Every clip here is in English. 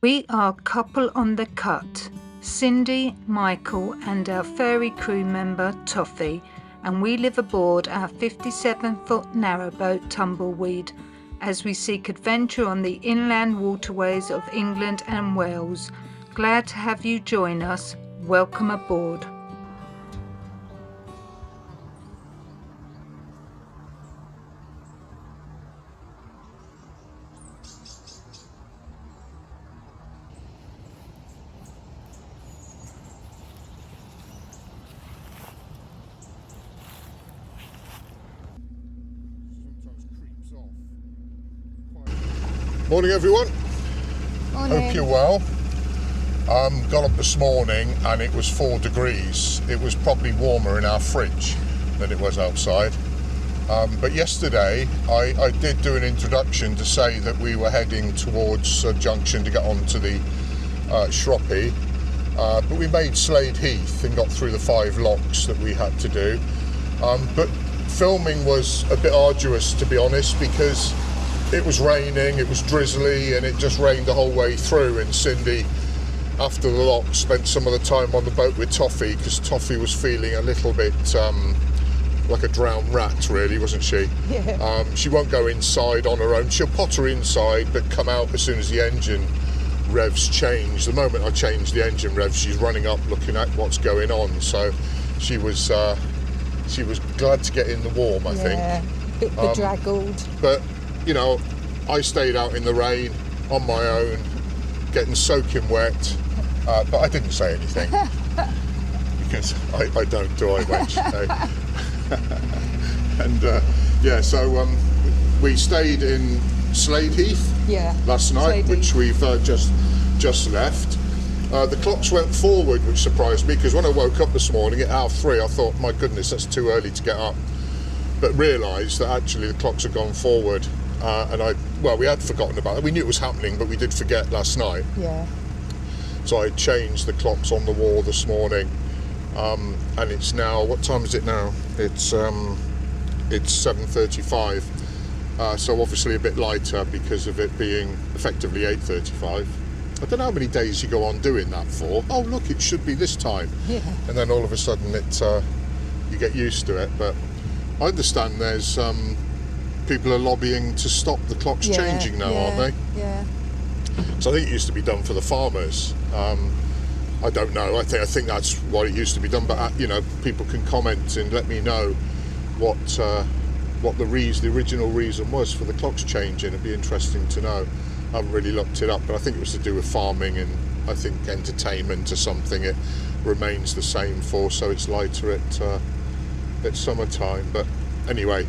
We are Couple on the Cut, Cindy, Michael and our furry crew member Toffee, and we live aboard our 57-foot narrowboat Tumbleweed as we seek adventure on the inland waterways of England and Wales. Glad to have you join us. Welcome aboard. Morning everyone. Morning. Hope you're well. Got up this morning and it was 4 degrees. It was probably warmer in our fridge than it was outside. But yesterday I did do an introduction to say that we were heading towards a junction to get onto the Shropshire. But we made Slade Heath and got through the 5 locks that we had to do. But filming was a bit arduous, to be honest, because it was raining, it was drizzly, and it just rained the whole way through. And Cindy, after the lock, spent some of the time on the boat with Toffee because Toffee was feeling a little bit like a drowned rat, really, wasn't she? Yeah. She won't go inside on her own. She'll potter inside, but come out as soon as the engine revs change. The moment I change the engine revs, she's running up looking at what's going on. So she was glad to get in the warm, I think. Yeah, bit bedraggled. But you know, I stayed out in the rain on my own, getting soaking wet, but I didn't say anything because I don't do I, wench? And yeah, so we stayed in Slade Heath last night, Slade which we've just left. The clocks went forward, which surprised me because when I woke up this morning at 3:30, I thought, my goodness, that's too early to get up. But realised that actually the clocks had gone forward. And we had forgotten about it. We knew it was happening, but we did forget last night. Yeah. So I changed the clocks on the wall this morning, and it's now, what time is it now? It's 7:35. So obviously a bit lighter because of it being effectively 8:35. I don't know how many days you go on doing that for. Oh look, it should be this time. Yeah. And then all of a sudden you get used to it. But I understand there's people are lobbying to stop the clocks changing now, aren't they? Yeah. So I think it used to be done for the farmers. I don't know. I think that's what it used to be done. But you know, people can comment and let me know what the original reason was for the clocks changing. It'd be interesting to know. I haven't really looked it up, but I think it was to do with farming and I think entertainment or something. It remains the same for, so it's lighter at summertime. But anyway.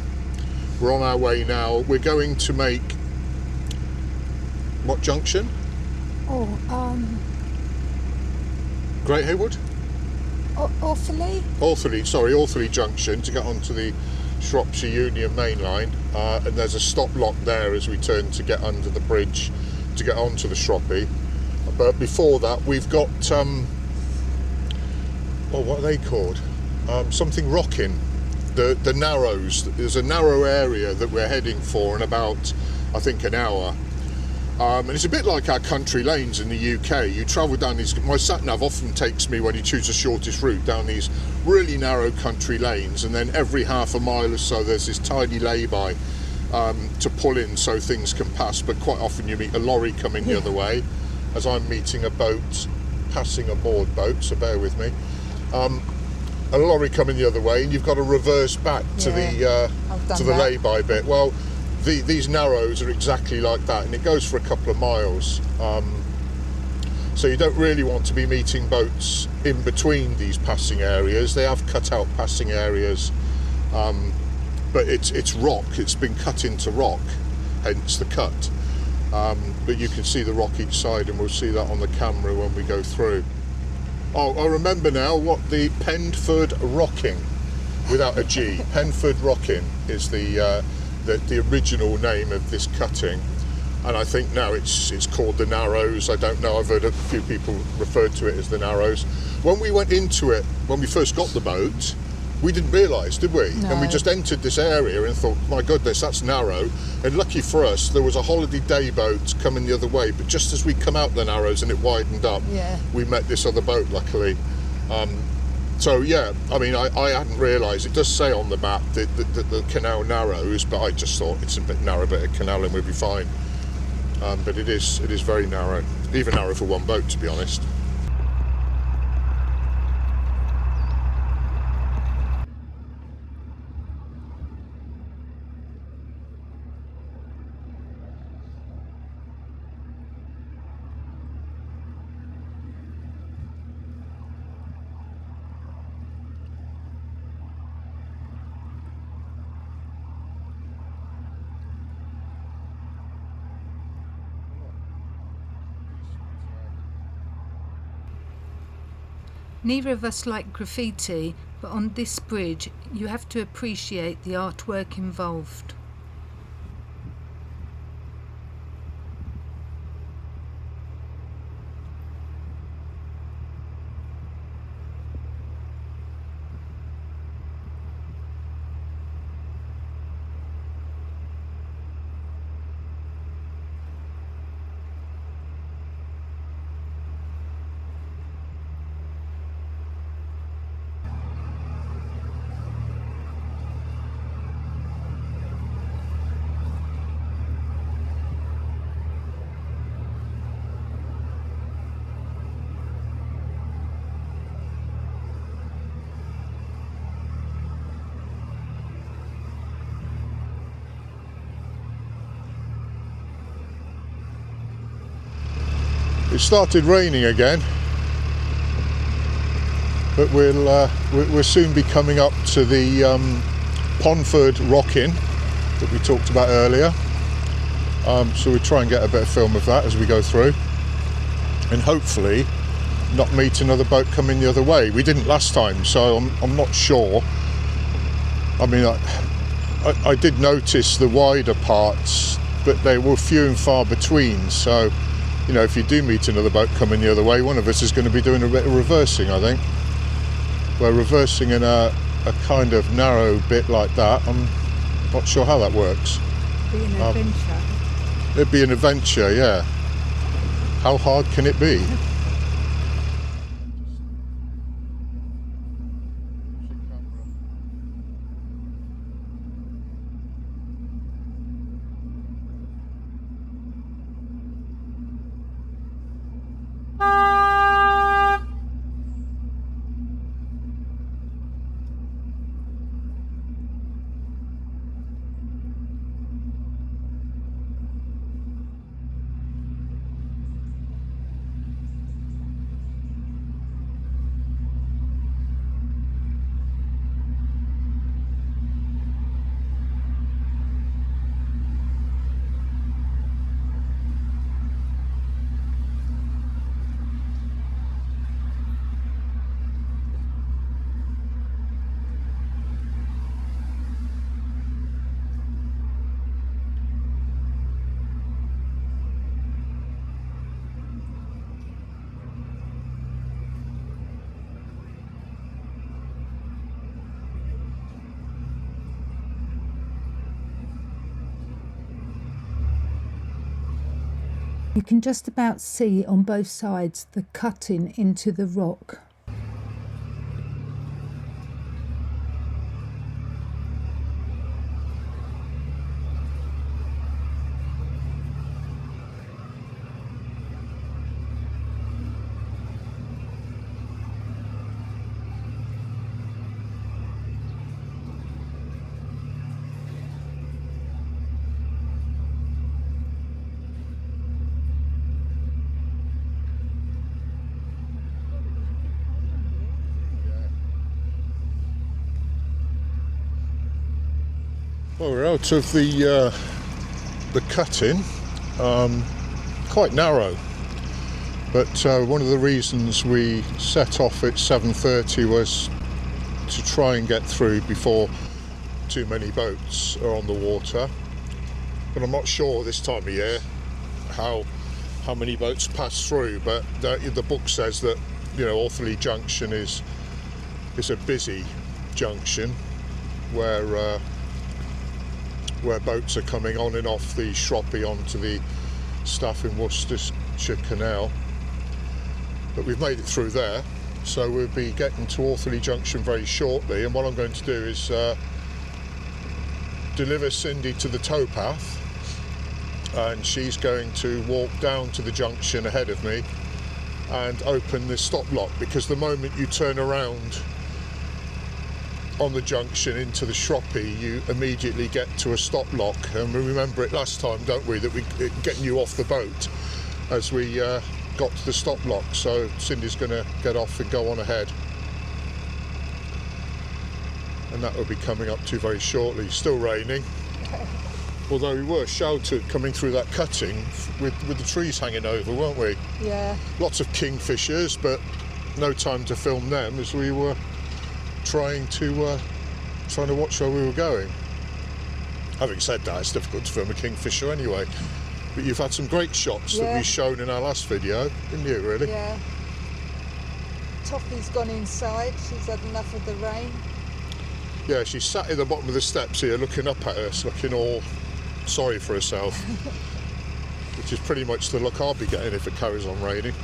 We're on our way now. We're going to make what junction? Great Haywood? Orthley Junction to get onto the Shropshire Union main line. And there's a stop lock there as we turn to get under the bridge to get onto the Shropshire. But before that, we've got what are they called? Something rocking. The narrows. There's a narrow area that we're heading for in about, I think, an hour. And it's a bit like our country lanes in the UK. You travel down these, my sat-nav often takes me, when you choose the shortest route, down these really narrow country lanes, and then every half a mile or so there's this tiny lay-by to pull in so things can pass. But quite often you meet a lorry coming the other way, as I'm meeting a boat, passing a moored boat, so bear with me. A lorry coming the other way, and you've got to reverse back to the lay-by bit. Well, these narrows are exactly like that, and it goes for a couple of miles. So you don't really want to be meeting boats in between these passing areas. They have cut out passing areas, but it's rock. It's been cut into rock, hence the cut. But you can see the rock each side, and we'll see that on the camera when we go through. Oh, I remember now what the Penford Rocking, without a G. Penford Rocking is the original name of this cutting, and I think now it's called the Narrows. I don't know. I've heard a few people refer to it as the Narrows. When we went into it, when we first got the boat, we didn't realise, did we? No. And we just entered this area and thought, my goodness, that's narrow. And lucky for us, there was a holiday day boat coming the other way, but just as we come out the narrows and it widened up, Yeah. we met this other boat, luckily. So yeah, I mean, I hadn't realised, it does say on the map that the canal narrows, but I just thought it's a bit narrow bit of canal and we'll be fine. But it is very narrow, even narrow for one boat, to be honest. Neither of us like graffiti, but on this bridge you have to appreciate the artwork involved. It started raining again, but we'll soon be coming up to the Ponford Rockin that we talked about earlier. So we'll try and get a bit of film of that as we go through, and hopefully not meet another boat coming the other way. We didn't last time, so I'm not sure. I mean, I did notice the wider parts, but they were few and far between. So, you know, if you do meet another boat coming the other way, one of us is going to be doing a bit of reversing, I think. We're reversing in a kind of narrow bit like that. I'm not sure how that works. Be an adventure. It'd be an adventure, yeah. How hard can it be? You can just about see on both sides the cutting into the rock. Well, we're out of the cutting, quite narrow, but one of the reasons we set off at 7:30 was to try and get through before too many boats are on the water. But I'm not sure this time of year how many boats pass through, but the book says that, you know, Orthley Junction is a busy junction where boats are coming on and off the Shropshire onto the Staff in Worcestershire Canal. But we've made it through there, so we'll be getting to Orthley Junction very shortly, and what I'm going to do is deliver Cindy to the towpath, and she's going to walk down to the junction ahead of me and open the stop lock, because the moment you turn around on the junction into the Shropshire, you immediately get to a stop lock, and we remember it last time, don't we, that we getting you off the boat as we got to the stop lock. So Cindy's going to get off and go on ahead, and that will be coming up to very shortly. Still raining, although we were sheltered coming through that cutting with the trees hanging over, weren't we? Yeah. Lots of kingfishers, but no time to film them as we were trying to watch where we were going. Having said that, it's difficult to film a kingfisher anyway, but you've had some great shots that we've shown in our last video, didn't you, really? Yeah. Toffee's gone inside, she's had enough of the rain. Yeah, she's sat at the bottom of the steps here looking up at us, looking all sorry for herself, which is pretty much the look I'll be getting if it carries on raining.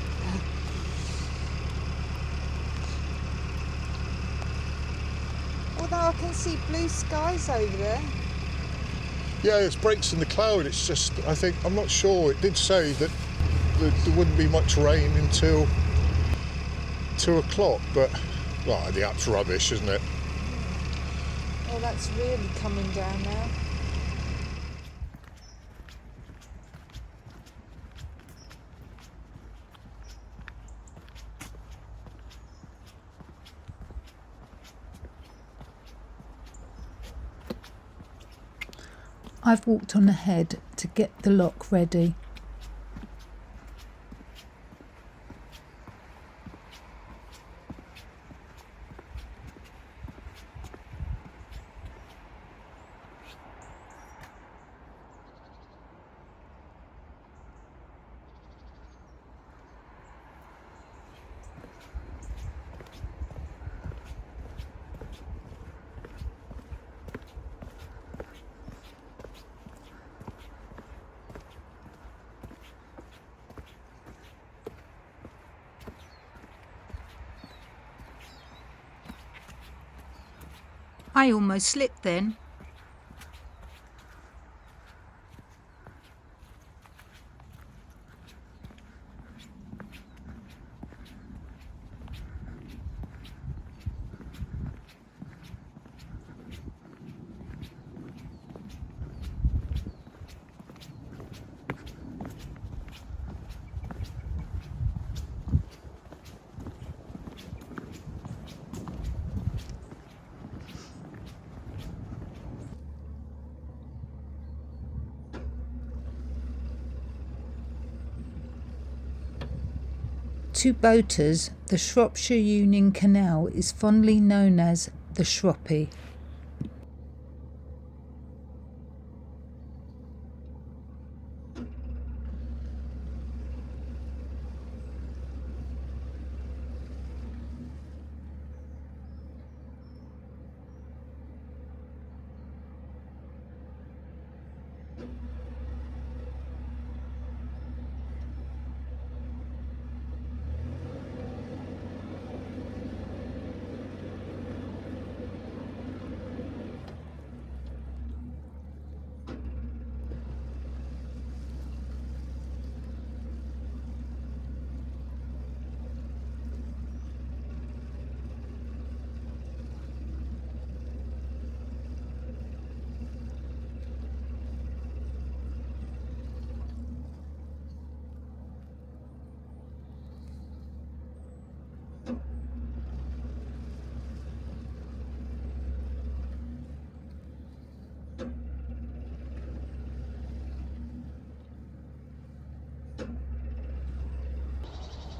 Although I can see blue skies over there. Yeah, there's breaks in the cloud. It's just, I'm not sure. It did say that there wouldn't be much rain until 2 o'clock, but, well, the app's rubbish, isn't it? Oh, that's really coming down now. I've walked on ahead to get the lock ready. I almost slipped then. To boaters, the Shropshire Union Canal is fondly known as the Shropshire.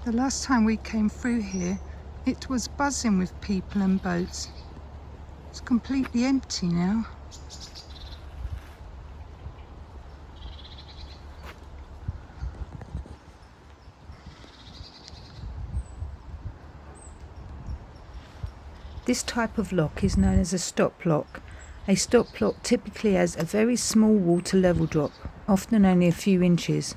The last time we came through here, it was buzzing with people and boats. It's completely empty now. This type of lock is known as a stop lock. A stop lock typically has a very small water level drop, often only a few inches.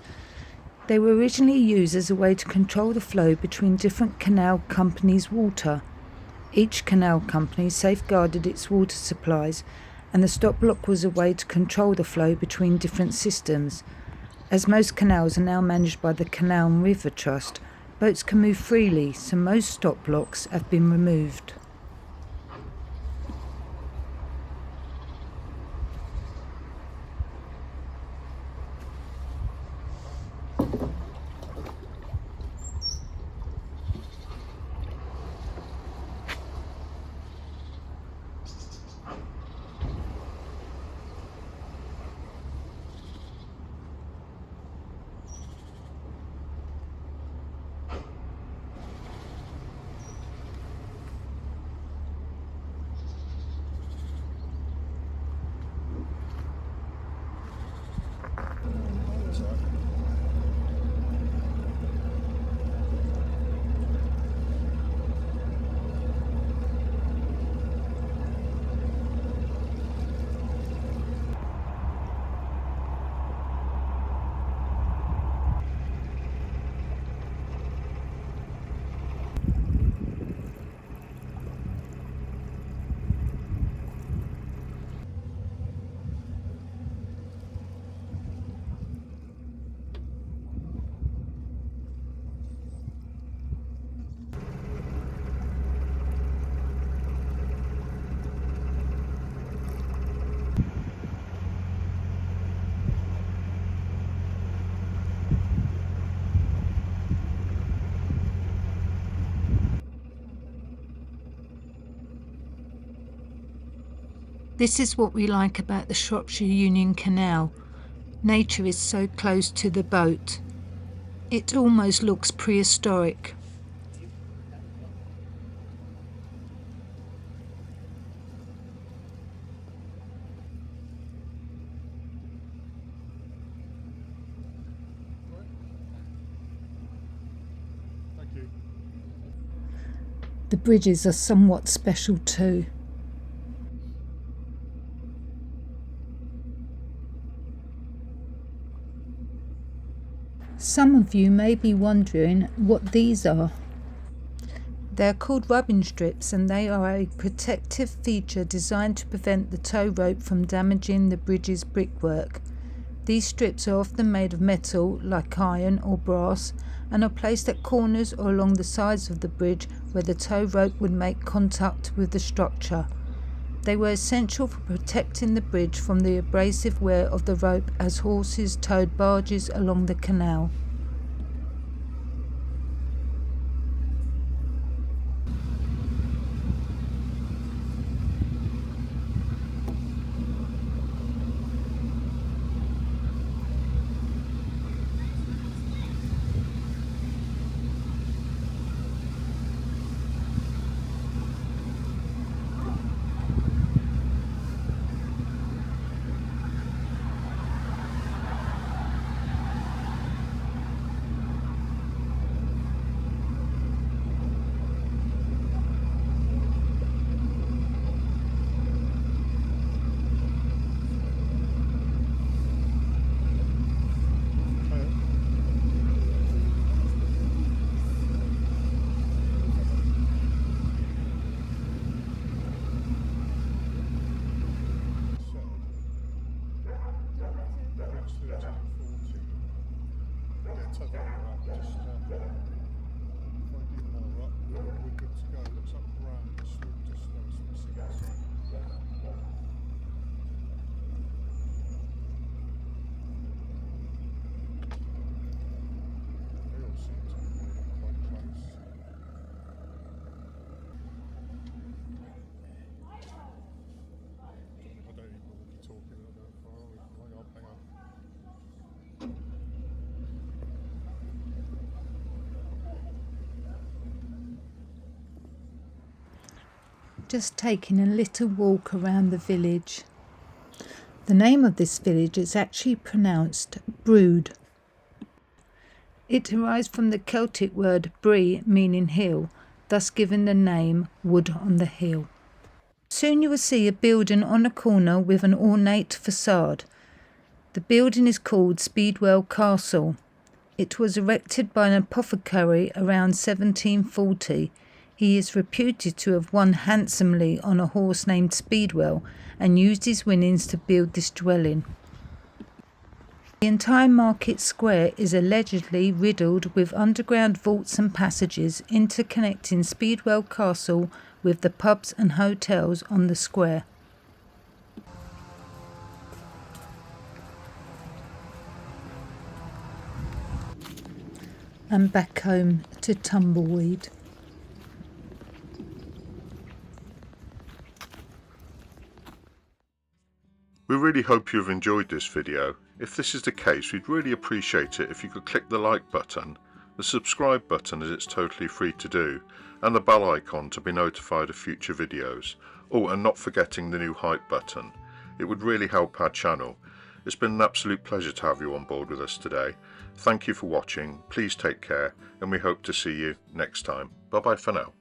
They were originally used as a way to control the flow between different canal companies' water. Each canal company safeguarded its water supplies, and the stop lock was a way to control the flow between different systems. As most canals are now managed by the Canal and River Trust, boats can move freely, so most stop locks have been removed. This is what we like about the Shropshire Union Canal. Nature is so close to the boat. It almost looks prehistoric. Thank you. The bridges are somewhat special too. Some of you may be wondering what these are. They're called rubbing strips, and they are a protective feature designed to prevent the tow rope from damaging the bridge's brickwork. These strips are often made of metal like iron or brass and are placed at corners or along the sides of the bridge where the tow rope would make contact with the structure. They were essential for protecting the bridge from the abrasive wear of the rope as horses towed barges along the canal. Just taking a little walk around the village. The name of this village is actually pronounced Brewood. It derives from the Celtic word bree, meaning hill. thus giving the name Wood on the Hill. Soon you will see a building on a corner with an ornate facade. The building is called Speedwell Castle. It was erected by an apothecary around 1740. He is reputed to have won handsomely on a horse named Speedwell and used his winnings to build this dwelling. The entire market square is allegedly riddled with underground vaults and passages interconnecting Speedwell Castle with the pubs and hotels on the square. And back home to Tumbleweed. We really hope you've enjoyed this video. If this is the case, we'd really appreciate it if you could click the like button, the subscribe button as it's totally free to do, and the bell icon to be notified of future videos. Oh, and not forgetting the new hype button. It would really help our channel. It's been an absolute pleasure to have you on board with us today. Thank you for watching, please take care, and we hope to see you next time. Bye bye for now.